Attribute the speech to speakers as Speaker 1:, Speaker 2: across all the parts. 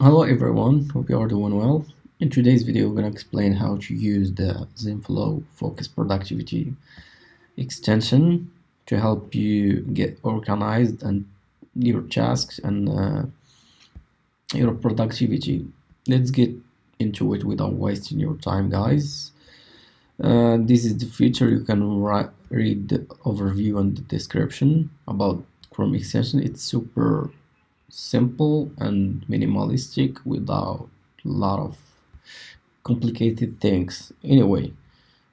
Speaker 1: Hello everyone, hope you are doing well. In today's video, we're going to explain how to use the ZenFlow Focus Productivity extension to help you get organized and your tasks and your productivity. Let's get into it without wasting your time, guys. This is the feature. You can read the overview and the description about Chrome extension. It's super simple and minimalistic without a lot of complicated things. Anyway,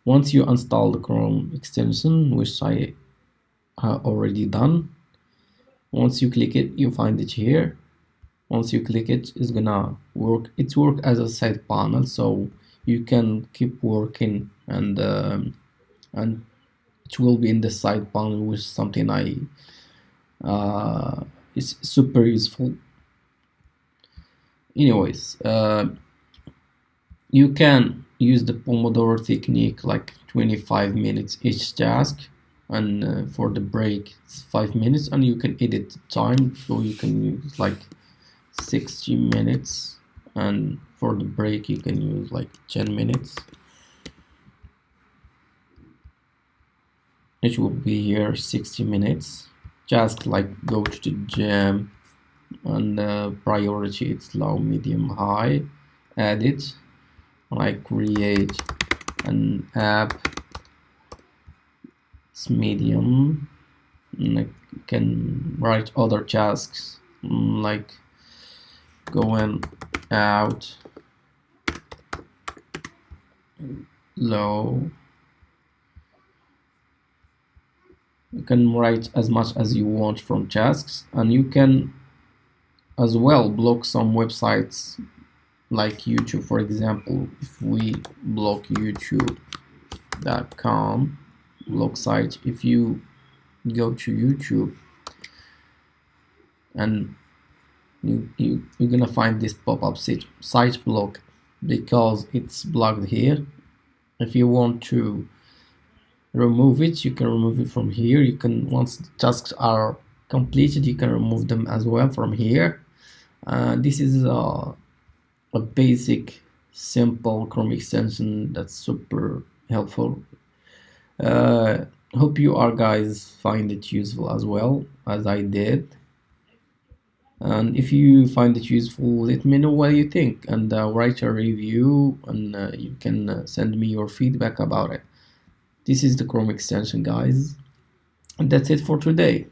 Speaker 1: once you install the Chrome extension, which I have already done, once you click it, you find it here. Once you click it, it's gonna work. It's work as a side panel, so you can keep working and it will be in the side panel, which is something I is super useful. Anyways, you can use the Pomodoro technique, like 25 minutes each task, and for the break it's 5 minutes, and you can edit the time, so you can use like 60 minutes, and for the break you can use like 10 minutes. It will be here 60 minutes. Just like go to the gym, and priority it's low, medium, high. Edit, like create an app, it's medium. Like you can write other tasks, like going out, low. You can write as much as you want from tasks, and you can as well block some websites like YouTube. For example, if we block youtube.com block site, if you go to YouTube and you're gonna find this pop-up site block, because it's blocked here. If you want to remove it, you can remove it from here. You can, once the tasks are completed, you can remove them as well from here. This is a basic simple Chrome extension that's super helpful. Hope you are guys find it useful as well as I did, and if you find it useful, let me know what you think, and write a review, and you can send me your feedback about it. This is the Chrome extension, guys, and that's it for today.